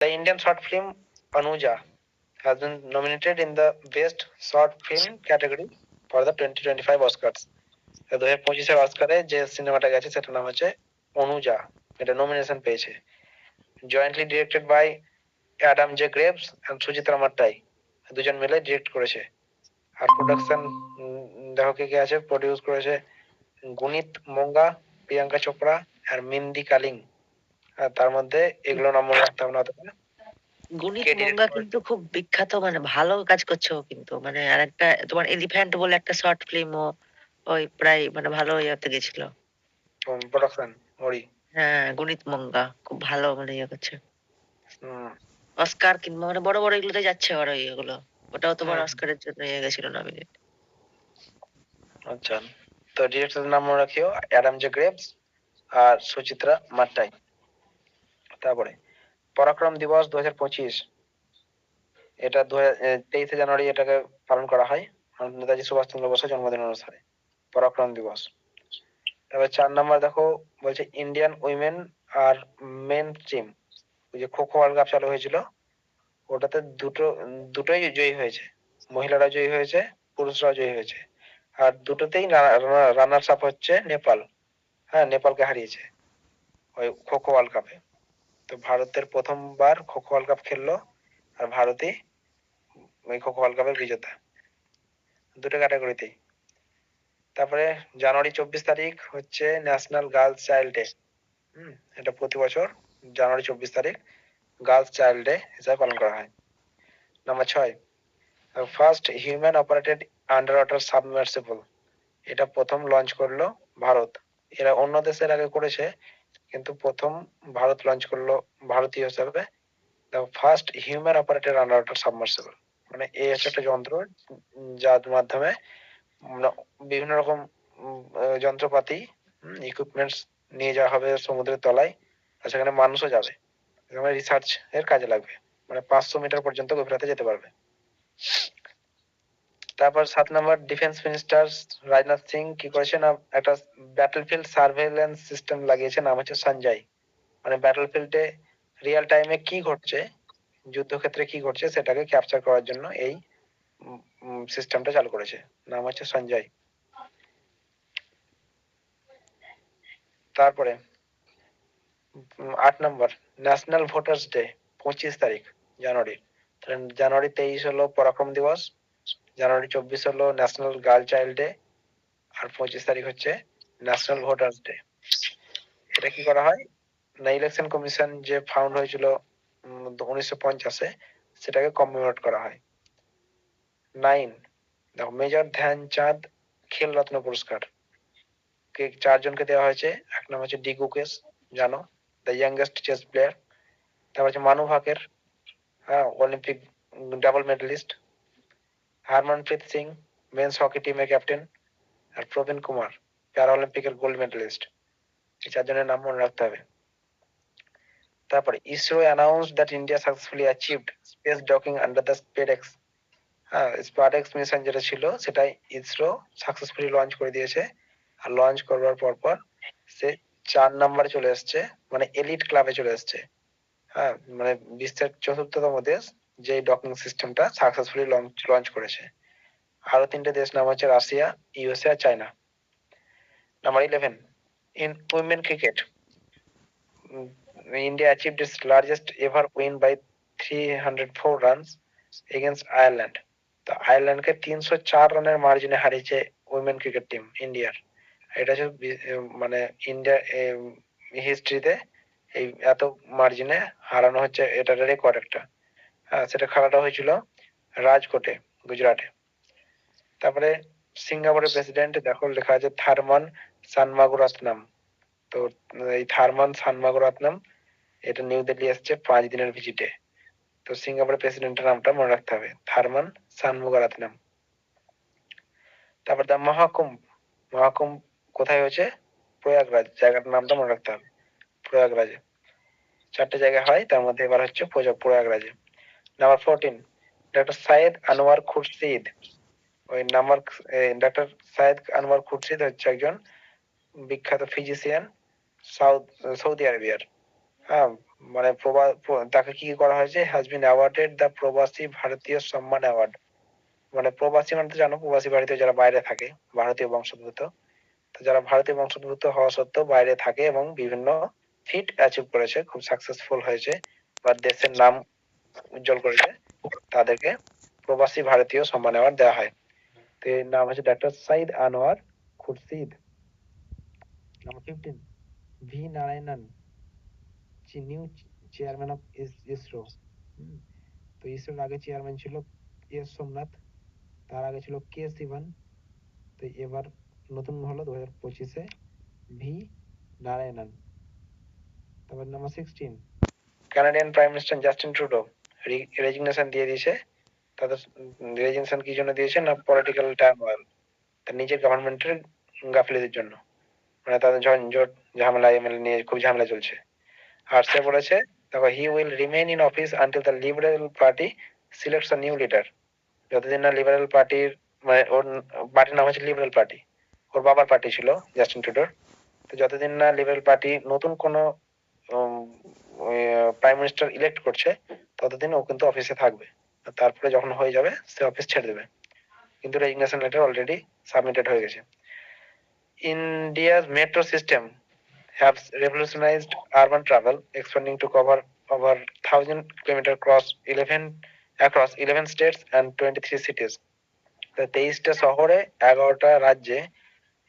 The Indian short film Anuja has been nominated in the Best Short Film category for the 2025 Oscars. 2025 অস্কারে যে সিনেমাটা গেছে সেটার নাম হচ্ছে অনুজা, এটা নমিনেশন পেয়েছে। Jointly directed by Adam J Graves and Suchitra Mattai, দুজন মিলে ডিরেক্ট করেছে। আর প্রোডাকশন দেখো কে কে আছে, প্রডিউস করেছে গুনিত মোঙ্গা, প্রিয়াঙ্কা চোপড়া আর মিন্দি কালিং। আর তার মধ্যে এগুলো নাম মনে রাখতে হবে না অতটা। গুণিত কে ডিরেক্ট মঙ্গা করেছে? কিন্তু খুব বিখ্যাত, মানে ভালো কাজ করছে ও কিন্তু, মানে আর একটা তোমার এলিফ্যান্ট বলে একটা শর্ট ফিল্ম ও ওই প্রায় মানে ভালো ইয়েতে গেছিল। প্রোডাকশন ওরি। হ্যাঁ, গুণিত মঙ্গা খুব ভালো মানে ইয়ে করছে, হুম অস্কার কিংবা মানে বড় বড় এগুলোতে যাচ্ছে ওর ইয়েগুলো। ওটাও তোমার হুম, অস্কারের জন্য ইয়ে গেছিল নমিনেট। আচ্ছা। তো ডিরেক্টরের নাম মনে রাখিও, অ্যাডাম জে গ্রেভস আর সুচিত্রা মাট্টাই। তারপরে পরাক্রম দিবস 2025, এটা 23শে জানুয়ারি এটাকে পালন করা হয় নেতাজি সুভাষচন্দ্র বসুর জন্মদিন অনুসারে, পরাক্রম দিবস। তারপর 4 নম্বর দেখো, বলছে ইন্ডিয়ান উইমেন আর মেন টিম, ওই যে খো খো ওয়ার্ল্ড কাপ চালু হয়েছিল, ওটাতে দুটোই জয়ী হয়েছে। মহিলারা জয়ী হয়েছে, পুরুষরাও জয়ী হয়েছে। আর দুটোতেই রানার্স আপ হচ্ছে নেপাল। হ্যাঁ, নেপালকে হারিয়েছে ওই খো খো ওয়ার্ল্ড কাপে। তো ভারতের প্রথমবার খো খো ওয়ার্ল্ড কাপ খেললো, আর ভারতই ওই খো খো ওয়ার্ল্ড কাপের বিজেতা, দুটো ক্যাটাগরিতেই। তারপরে জানুয়ারি 24 তারিখ হচ্ছে ন্যাশনাল গার্লস চাইল্ড ডে। এটা প্রতি বছর জানুয়ারি 24 তারিখ গার্লস চাইল্ড ডে হিসাবে পালন করা হয়। Number 6, first human operated under water submersible, এটা প্রথম লঞ্চ করলো ভারত। এরা অন্য দেশের আগে করেছে, কিন্তু প্রথম ভারত লঞ্চ করলো ভারতীয় হিসাবে। The first human operated under water submersible, মানে এই হচ্ছে একটা যন্ত্র যার মাধ্যমে বিভিন্ন রকম যন্ত্রপাতি, ইকুইপমেন্টস নিয়ে যাওয়া হবে সমুদ্রের তলায়, আর সেখানে মানুষও যাবে, সেখানে রিসার্চ এর কাজে লাগবে, মানে 500 মিটার পর্যন্ত গভীরতাতে যেতে পারবে। তারপর 7 নম্বর, ডিফেন্স মিনিস্টার রাজনাথ সিং কি করেছে না, একটা ব্যাটলফিল্ড সার্ভেইলেন্স সিস্টেম লাগিয়েছে, নাম হচ্ছে সঞ্জয়। মানে ব্যাটলফিল্ডে রিয়েল টাইমে কি ঘটছে, যুদ্ধক্ষেত্রে কি ঘটছে সেটাকে ক্যাপচার করার জন্য এই সিস্টেমটা চালু করেছে, নাম হচ্ছে সঞ্জয়। তারপরে 8 নম্বর, ন্যাশনাল ভোটার্স ডে 25 তারিখ জানুয়ারি। জানুয়ারি 23 হলো পরাক্রম দিবস, জানুয়ারি 24 হলো ন্যাশনাল গার্ল চাইল্ড ডে, আর 25 তারিখ হচ্ছে ন্যাশনাল ভোটার্স ডে। এটা কি করা হয় না, ইলেকশন কমিশন যে ফাউন্ড হয়েছিল 1950-এ, সেটাকে কমেমোরেট করা হয়। 9, দেখো মেজর ধ্যানচাঁদ খেল রত্ন পুরস্কার কে 4জনকে দেওয়া হয়েছে। এক নাম হচ্ছে ডি গুকেশ, জানো, দ্য ইয়াংগেস্ট চেস প্লেয়ার। তারপর হচ্ছে মানু ভাকের, হ্যাঁ, Olympic double medalist. Harmanpreet Singh, men's hockey টিমের ক্যাপ্টেন। আর প্রবীণ কুমার, প্যারা অলিম্পিকের গোল্ড মেডেলিস্ট। এই 4জনের নাম মনে রাখতে হবে। তারপরে ISRO announce that India successfully achieved space docking under the SpaDeX. হ্যাঁ, স্পেডএক্স মিশন যেটা ছিল সেটাই ইসরো সাকসেসফুলি লঞ্চ করে দিয়েছে। আর লঞ্চ করবার পর সে 4 নম্বরে চলে এসছে, মানে এলিট ক্লাবে চলে এসছে। হ্যাঁ, মানে বিশ্বের 4র্থতম দেশ যে ডকিং সিস্টেমটা সাকসেসফুলি লঞ্চ করেছে। আরো 3টে দেশ নাম হচ্ছে রাশিয়া, ইউএসএ আর China. Number 11, in women cricket, India achieved its largest ever win by 304 runs against Ireland. তো আয়ারল্যান্ডকে 304 রানের মার্জিনে হারিয়েছে উইমেন ক্রিকেট টিম ইন্ডিয়ার। এটা হচ্ছে মানে ইন্ডিয়া হিস্ট্রিতে এই এত মার্জিনে হারানো হচ্ছে, এটা রেকর্ড একটা। হ্যাঁ, সেটা খেলাটা হয়েছিল রাজকোটে, গুজরাটে। তারপরে সিঙ্গাপুরের প্রেসিডেন্ট দেখো লেখা আছে থারমান সানমাগুরাতনম। তো এই থারমান সানমাগুরাতনম, এটা নিউ দিল্লি আসছে 5 দিনের ভিজিটে। তো সিঙ্গাপুরের প্রেসিডেন্টের নামটা মনে রাখতে হবে, থারমান সানমুগারাতনম। তারপর দা মহাকুম্ভ, মহাকুম্ভ কোথায় হয়েছে, প্রয়াগরাজ, জায়গাটার নামটা মনে রাখতে হবে, প্রয়াগরাজে। 4টে জায়গা হয়, তার মধ্যে এবার হচ্ছে প্রয়াগরাজে। Number 14, doctor Syed Anwar Khurshid. ওই ডক্টর সাইয়েদ আনোয়ার খুরশিদ হচ্ছে একজন বিখ্যাত ফিজিশিয়ান, সাউথ সৌদি আরবিয়ার। হ্যাঁ, মানে তাকে কি করা হয়েছে, has been awarded the Pravasi Bharatiya Samman award. মানে প্রবাসী মানে তো জানো, প্রবাসী ভারতীয় যারা বাইরে থাকে, ভারতীয় বংশোদ্ভূত। তো যারা ভারতীয় বংশোদ্ভূত হওয়া সত্ত্বেও বাইরে থাকে এবং বিভিন্ন ফিট অ্যাচিভ করেছে, খুব সাকসেসফুল হয়েছে বা দেশের নাম উজ্জ্বল করেছে, তাদেরকে প্রবাসী ভারতীয় সম্মান অ্যাওয়ার্ড দেওয়া হয়। তো এর নাম হচ্ছে doctor Syed Anwar Khurshid. Number 15, V Narayanan, new chairman of ISRO. তো ইসরোর আগে চেয়ারম্যান ছিল এস সোমনাথ, তার আগে ছিল কে শিবন। তো এবার নতুন হলো 2025-এ ভি নারায়ণন। তারপর number 16, Canadian prime minister Justin Trudeau resignation দিয়ে দিয়েছে। তাদের রেজিগনেশন কি জন্য দিয়েছে না, পলিটিক্যাল টার্মোয়েল, তার নিজের গভর্নমেন্টের গাফিলতির জন্য। মানে তাদের ঝঞ্ঝট ঝামেলা এমএলএ নিয়ে খুব ঝামেলা চলছে। আর সে বলেছে, দেখো, he will remain in office until the liberal party সিলেক্টস a new leader. যতদিন না লিবারেল পার্টির, মানে ওর পার্টির নাম হচ্ছে লিবারেল পার্টি, ওর বাবার পার্টি ছিল জাস্টিন ট্রুডোর। তো যতদিন না লিবারেল পার্টি নতুন কোনো প্রাইম মিনিস্টার ইলেক্ট করছে, ততদিন ও কিন্তু অফিসে থাকবে। তারপরে যখন হয়ে যাবে সে অফিস ছেড়ে দেবে। কিন্তু রেজিগনেশন লেটার অলরেডি সাবমিটেড হয়ে গেছে। ইন্ডিয়া's metro system have revolutionized urban travel, expanding to cover over 1,000 kilometers across 11 states and 23 cities. তো 23টা শহরে 11টা রাজ্যে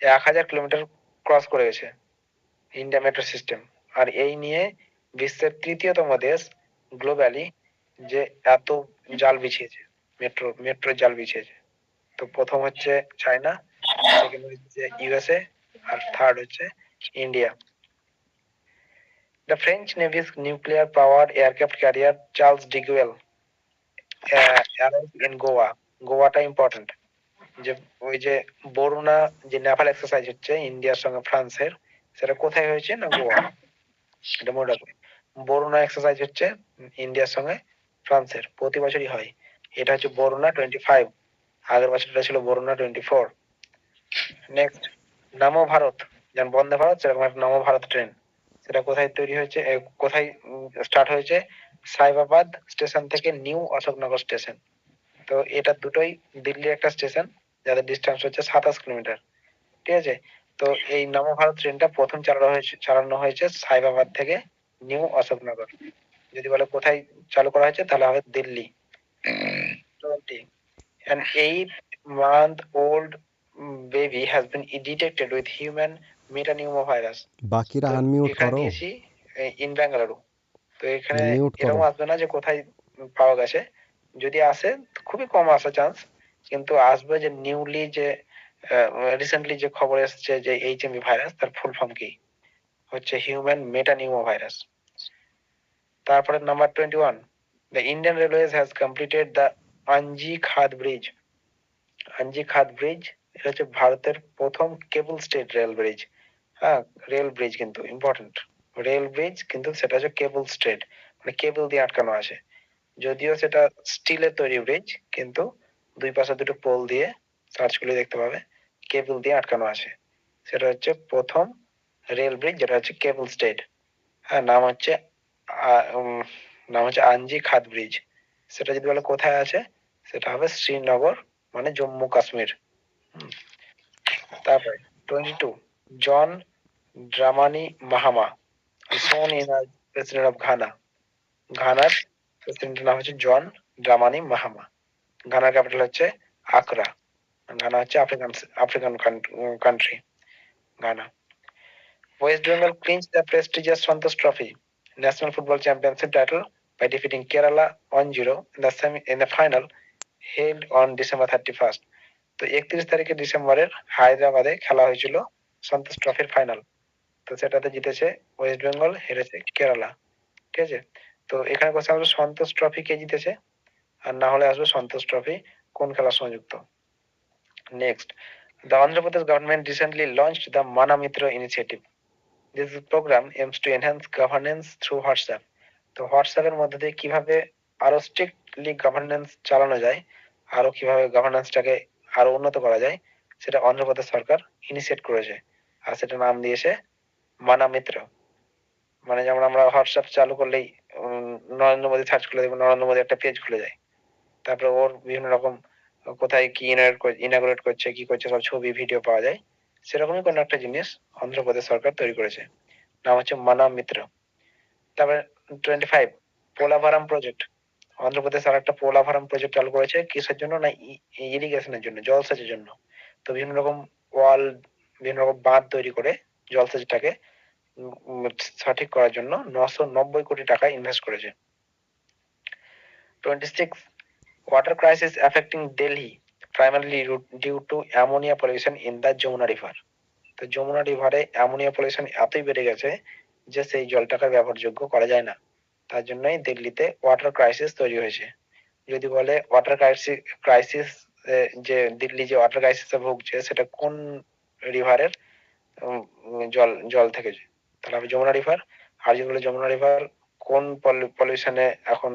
1,000 কিলোমিটার ক্রস করে গেছে ইন্ডিয়া মেট্রো সিস্টেম। আর এই নিয়ে বিশ্বের তৃতীয়তম দেশ গ্লোবালি যে এত জাল বিছিয়েছে, মেট্রো জাল বিছিয়েছে। তো প্রথম হচ্ছে চায়না, সেকেন্ড হচ্ছে ইউএসএ, আর থার্ড হচ্ছে India. The French Navy's nuclear-powered aircraft carrier Charles de Gaulle arrived in Goa. গোয়াটা ইম্পর্টেন্ট। যে ওই যে বরুণা যে নেভাল এক্সারসাইজ হচ্ছে ইন্ডিয়ার সঙ্গে ফ্রান্সের, সেটা কোথায় হয়েছে না গোয়া। এটা মনে রাখবে। বরুণা এক্সারসাইজ হচ্ছে ইন্ডিয়ার সঙ্গে ফ্রান্সের, প্রতি বছরই হয়। এটা হচ্ছে বরুণা 25, আগের বছরটা ছিল বরুণা 24। নেক্সট, নমো ভারত, যেমন বন্দে ভারত সেরকম একটা নমো ভারত ট্রেন, সেটা কোথায় তৈরি হয়েছে, কোথায় স্টার্ট হয়েছে, সাইবাবাদ স্টেশন থেকে নিউ অশোকনগর স্টেশন। তো এটা দুটোই দিল্লির একটা স্টেশন, যাদের ডিস্টেন্স হচ্ছে 27 কিলোমিটার। ঠিক আছে। তো এই নমো ভারত ট্রেনটা প্রথম চালানো হয়েছে সাইবাবাদ থেকে নিউ অশোকনগর। যদি বলে কোথায় চালু করা হয়েছে, তাহলে হবে Delhi. 20, an 8 month old baby has been detected with human metapneumovirus. বাকিরা তো আনমিউট এখানে করো, দিয়েছি ইন ব্যাঙ্গালুরু। তো এখানে মিউট করো। এরকম আসবে না যে কোথায় পাওয়া গেছে, যদি আসে খুবই কম আসার চান্স, কিন্তু আসবে যে নিউলি যে রিসেন্টলি যে খবর এসেছে যে এইচএমভি ভাইরাস, তার ফুল ফর্ম কি, হচ্ছে হিউম্যান মেটানিউমো ভাইরাস। তারপরে number 21, the Indian railways has completed the Anji খাদ ব্রিজ। আঞ্জি খাদ ব্রিজ, এটা হচ্ছে ভারতের প্রথম কেবল স্টেট রেল ব্রিজ। হ্যাঁ, রেল ব্রিজ কিন্তু ইম্পর্টেন্ট, রেল ব্রিজ কিন্তু সেটা হচ্ছে কেবল স্ট্রেট, মানে কেবল দিয়ে আটকানো আছে। যদিও সেটা স্টিলের তৈরি ব্রিজ, কিন্তু দুই পাশে দুটো পোল দিয়ে, সার্চ করলে দেখতে পাবে, কেবল দিয়ে আটকানো আছে। সেটা হচ্ছে প্রথম রেল ব্রিজ যেটা হচ্ছে কেবল স্টেট। হ্যাঁ, আ- উম, নাম হচ্ছে আঞ্জি খাদ ব্রিজ। সেটা যদি বলে কোথায় আছে, সেটা হবে শ্রীনগর, মানে জম্মু কাশ্মীর। হুম। তারপরে 22, John Dramani Mahama sworn in president of Ghana. ঘানার প্রেসিডেন্টের নাম হচ্ছে জন ড্রামানি মাহামা। ঘানার ক্যাপিটাল হচ্ছে আকরা। ঘানা হচ্ছে African country Ghana. West Bengal clinch the prestigious Santosh trophy national football championship title by defeating Kerala 1-0 in the final held on December 31st. তো 31 ডিসেম্বরের হায়দ্রাবাদে খেলা হয়েছিল সন্তোষ ট্রফির ফাইনাল। তো সেটাতে জিতেছে ওয়েস্ট বেঙ্গল, হেরেছে কেরালা। ঠিক আছে। তো এখানে কোশ্চেন আসবে সন্তোষ ট্রফি কে জিতেছে, আর না হলে আসবে সন্তোষ ট্রফি কোন খেলার সঙ্গে যুক্ত। Next, the Andhra Pradesh government recently launched the Mana Mitra initiative. This program aims to enhance governance through WhatsApp. তো হোয়াটসঅ্যাপের মধ্যে দিয়ে কিভাবে আরো স্ট্রিক্টলি গভর্নেন্স চালানো যায়, আরো কিভাবে গভর্নেন্সটাকে আরো উন্নত করা যায়, সেটা অন্ধ্রপ্রদেশ সরকার ইনিশিয়েট করেছে। আর সেটা নাম দিয়েছে মানা মিত্র। মানে যেমন আমরা হোয়াটসঅ্যাপ চালু করলেই নরেন্দ্র মোদী সার্চ করলে দেখবেন নরেন্দ্র মোদী একটা পেজ খুলে যায়। তারপরে ওর বিভিন্ন রকম কোথায় কি ইনাগুরেট করছে, কি করছে সব ছবি ভিডিও পাওয়া যায়। সেরকমই কোনো একটা জিনিস অন্ধ্রপ্রদেশ সরকার তৈরি করেছে। নাম হচ্ছে মানা মিত্র। তারপরে 25 পোলাভারাম প্রজেক্ট। অন্ধ্রপ্রদেশ আর একটা পোলাভারাম প্রজেক্ট চালু করেছে কিসের জন্য না ইরিগেশনের জন্য, জলসেচের জন্য। তো বিভিন্ন রকম ওয়াল, বিভিন্ন রকম বাঁধ তৈরি করে জলসেচটাকে উম, উম, সঠিক করার জন্য 990 কোটি টাকা ইনভেস্ট করেছে। 26 water crisis affecting Delhi primarily due to ammonia pollution in the Jamuna River. তো যমুনা রিভারে অ্যামোনিয়া পলিউশন এতই বেড়ে গেছে যে সেই জলটাকে ব্যবহারযোগ্য করা যায় না। তার জন্যই দিল্লিতে ওয়াটার ক্রাইসিস তৈরি হয়েছে। যদি বলে ওয়াটার ক্রাইসিস ক্রাইসিস যে দিল্লি যে ওয়াটার ক্রাইসিসে ভুগছে সেটা কোন রিভারের জল জল থেকে, তাহলে হবে যমুনা রিভার। আর যদি বলে যমুনা রিভার কোন পলিউশনে এখন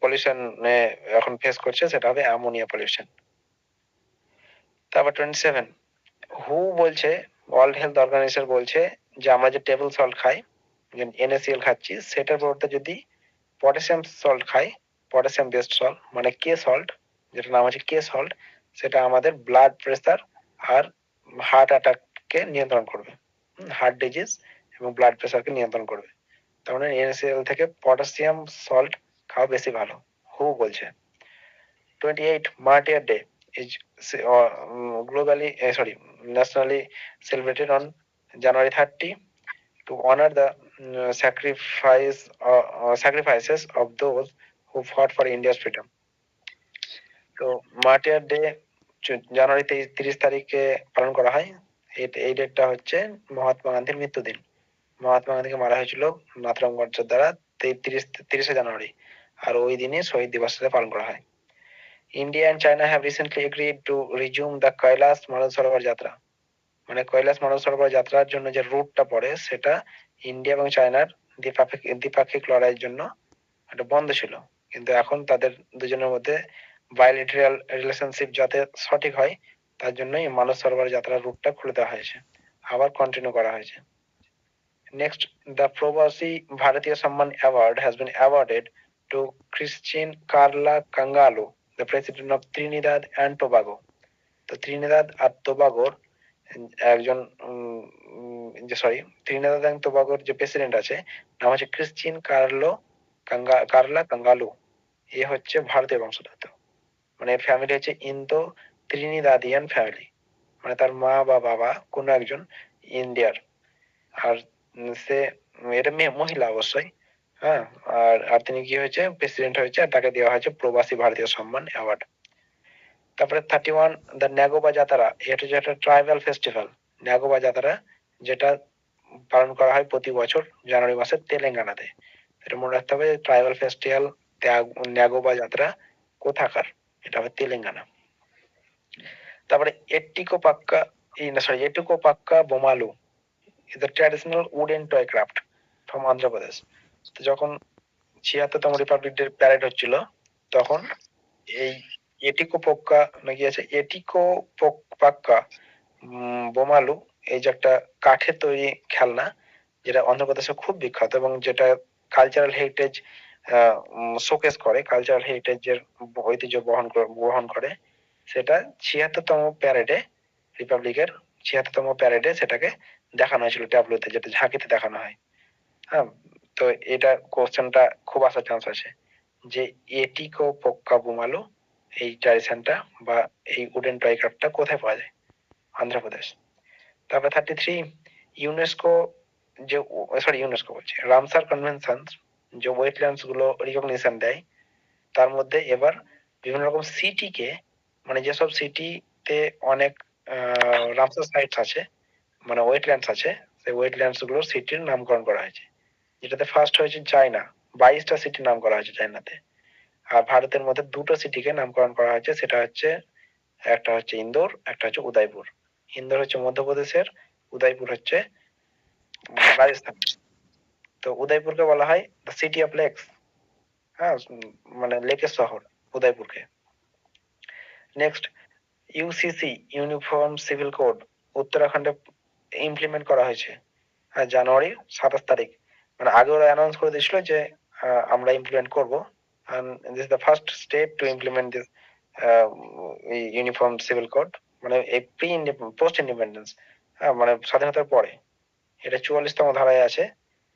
পলিউশনে এখন ফেস করছে, সেটা হবে অ্যামোনিয়া পলিউশন। তারপর 27 হু বলছে, ওয়ার্ল্ড হেলথ অর্গানাইজেশন বলছে যে আমরা যে টেবল সল্ট খাই, NaCl খাচ্ছি, সেটার পরিবর্তে যদি পটাশিয়াম সল্ট খাই, পটাশিয়াম বেসড সল্ট মানে কে সল্ট, যেটা নাম হচ্ছে কে সল্ট, সেটা আমাদের ব্লাড প্রেসার আর হার্ট অ্যাটাককে নিয়ন্ত্রণ করবে, হার্ট ডিজিজ এবং ব্লাড প্রেসারকে নিয়ন্ত্রণ করবে। তার মানে NaCl থেকে পটাশিয়াম সল্ট খাওয়া বেশি ভালো, হু বলছে। 28 Martyr Day is globally, nationally celebrated on January 30 to honor the sacrifices of those who fought for India's freedom. তো মার্টিয়ার ডে জানুয়ারি 30 তারিখে পালন করা হয়। এই ডেটটা হচ্ছে মহাত্মা গান্ধীর মৃত্যুদিন। মহাত্মা গান্ধীকে মারা হয়েছিল নাথুরাম গডসের দ্বারা 30শে জানুয়ারি, আর ওই দিনে শহীদ দিবস হিসেবে পালন করা হয়। India and China have recently agreed to resume the Kailash Mansarovar যাত্রা। মানে কৈলাস মানসরোবর যাত্রার জন্য যে রুটটা পড়ে সেটা ইন্ডিয়া এবং চায়নার দ্বিপাক্ষিক লড়াইয়ের জন্য একটা বন্ধ ছিল, কিন্তু এখন তাদের দুজনের মধ্যে বায়োলিটারাল রিলেশনশিপ যাতে সঠিক হয় তার জন্যই মানস সরোবর যাত্রার রুটটা খুলে দেওয়া হয়েছে, আবার কন্টিনিউ করা হয়েছে। Next, the Pravasi Bharatiya Samman award has been awarded to Christine Carla Kangaloo, the president of Trinidad and Tobago. তো ত্রিনিদাদ আর টোবাগোর একজন ত্রিনিদাদ এবং টোবাগোর যে প্রেসিডেন্ট আছে নাম হচ্ছে ক্রিশ্চিন কার্লা কাঙ্গালু। এ হচ্ছে ভারতীয় বংশোদ্ভূত, মানে ফ্যামিলি হচ্ছে ইন্দো ত্রিনিদাদিয়ান ফ্যামিলি, মানে তার মা বা বাবা কোনো একজন ইন্ডিয়ার। আর সে এটা মহিলা অবশ্যই। হ্যাঁ, আর আর তিনি কি হয়েছে, প্রেসিডেন্ট হয়েছে, আর তাকে দেওয়া হয়েছে প্রবাসী ভারতীয় সম্মান অ্যাওয়ার্ড। তারপরে 31 দ্য ন্যাগোবা যাত্রা, এটা হচ্ছে একটা ট্রাইবাল ফেস্টিভ্যাল। ন্যাগোবা যাত্রা যেটা পালন করা হয় প্রতি বছর জানুয়ারি মাসে তেলেঙ্গানাতে। এটা মনে রাখতে হবে, ট্রাইবাল ফেস্টিভ্যাল ন্যাগোবা যাত্রা কোথাকার, এটা হবে তেলেঙ্গানা। তারপরে এটুকো পাক্কা বোমালু is a traditional wooden toy craft from Andhra Pradesh. তো যখন 76তম রিপাবলিক ডে প্যারেড হচ্ছিল তখন এই এটিকো পক্কা নাকি আছে এটিকো পাক্কা বোমালু, এই যে একটা কাঠের তৈরি খেলনা, যেটা অন্ধ্রপ্রদেশে খুব বিখ্যাত এবং যেটা কালচারাল হেরিটেজ শোকেস করে, কালচারাল হেরিটেজের ঐতিহ্য বহন করে, সেটা 76তম প্যারেডে, রিপাবলিকের 76তম প্যারেডে সেটাকে দেখানো হয়েছিল ট্যাবলোতে, যেটা ঝাঁকিতে দেখানো হয়। হ্যাঁ, তো এটা কোশ্চেনটা খুব আসার চান্স আছে যে এটিকো পক্কা বোমালু এই ট্র্যাডিশনটা বা এই উডেন টয় ক্রাফটটা কোথায় পাওয়া যায়, অন্ধ্রপ্রদেশ। তারপর 33 ইউনেস্কো যে ইউনেস্কো বলছে রামসার কনভেনশন যে ওয়েটল্যান্ডস গুলো রিকগনিশন দেয়, তার মধ্যে এবার বিভিন্ন রকম সিটিকে, মানে যেসব সিটিতে অনেক রামসার সাইটস আছে, মানে ওয়েটল্যান্ডস আছে, সেই ওয়েটল্যান্ডস গুলো সিটির নামকরণ করা হয়েছে। যেটাতে ফার্স্ট হয়েছে চায়না, 22টা সিটির নাম করা হয়েছে চায়নাতে। আর ভারতের মধ্যে দুটো সিটিকে নামকরণ করা হয়েছে, সেটা হচ্ছে একটা হচ্ছে ইন্দোর, একটা হচ্ছে উদয়পুর। ইন্দোর হচ্ছে মধ্যপ্রদেশের, উদয়পুর হচ্ছে রাজস্থান। তো উদয়পুরকে বলা হয় দ্য সিটি অফ লেকস। হ্যাঁ, মানে লেকের শহর উদয়পুরকে। Next, UCC uniform civil code উত্তরাখণ্ডে ইমপ্লিমেন্ট করা হয়েছে। জানুয়ারি 27 তারিখ, মানে আগে ওরা অ্যানাউন্স করে দিয়েছিল যে আমরা ইমপ্লিমেন্ট করব, and this is the first step to implement this uniform civil code, মানে এই পোস্ট ইন্ডিপেন্ডেন্স, মানে স্বাধীনতার পরে। এটা 44তম ধারায় আছে।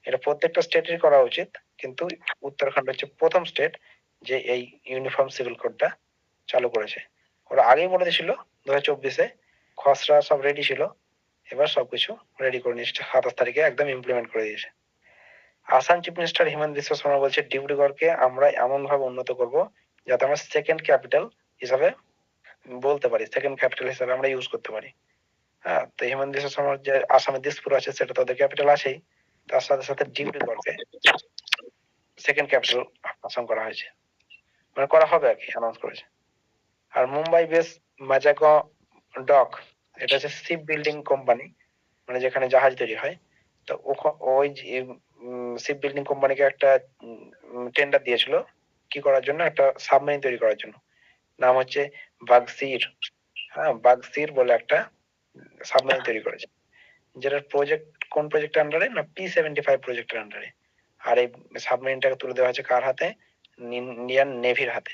এটা প্রত্যেকটা স্টেটের করা উচিত, কিন্তু উত্তরাখণ্ড হচ্ছে প্রথম স্টেট যে এই ইউনিফর্ম সিভিল কোডটা চালু করেছে। ওরা আগেই বলে দিয়েছিল 2024-এ, খসড়া সব রেডি ছিল, এবার সবকিছু রেডি করে নিয়েছে, 27 তারিখে একদম ইমপ্লিমেন্ট করে দিয়েছে। আসাম চিফ মিনিস্টার হিমন্ত বিশ্ব শর্মা বলছে ডিব্রুগড়কে আমরা এমন ভাবে উন্নত করব যাতে আমরা সেকেন্ড ক্যাপিটাল হিসাবে বলতে পারি, সেকেন্ড ক্যাপিটাল হিসাবে আমরা ইউজ করতে পারি। হ্যাঁ, তো হিমন্ত বিশ্ব শর্মার যে আসামের দিসপুর আছে সেটা তো ওদের ক্যাপিটাল আছেই, তার সাথে সাথে ডিব্রুগড়কে সেকেন্ড ক্যাপিটাল আসাম করা হয়েছে, মানে করা হবে আর কি, অ্যানাউন্স করেছে। আর মুম্বাই বেস মাজাগো ডক, এটা হচ্ছে শিপ বিল্ডিং কোম্পানি, মানে যেখানে জাহাজ তৈরি হয়। তো ওই শিপ বিল্ডিং কোম্পানিকে একটা টেন্ডার দিয়েছিল কি করার জন্য, একটা সাবমেরিন তৈরি করার জন্য, নাম হচ্ছে বাগসির। হ্যাঁ, বাগসির বলে একটা সাবমেরিন তৈরি করেছে, যেটার প্রজেক্ট কোন প্রজেক্টের আন্ডারে না P-75 প্রজেক্টের আন্ডারে। আর এই সাবমেরিনটাকে তুলে দেওয়া হয়েছে কার হাতে, ইন্ডিয়ান নেভির হাতে।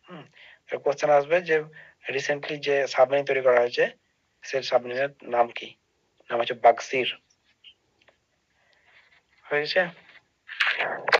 হুম, কোশ্চেন আসবে যে রিসেন্টলি যে সাবমেরিন তৈরি করা হয়েছে সেই সাবমেরিনের নাম কি, নাম হচ্ছে বাগসির। হয়েছে।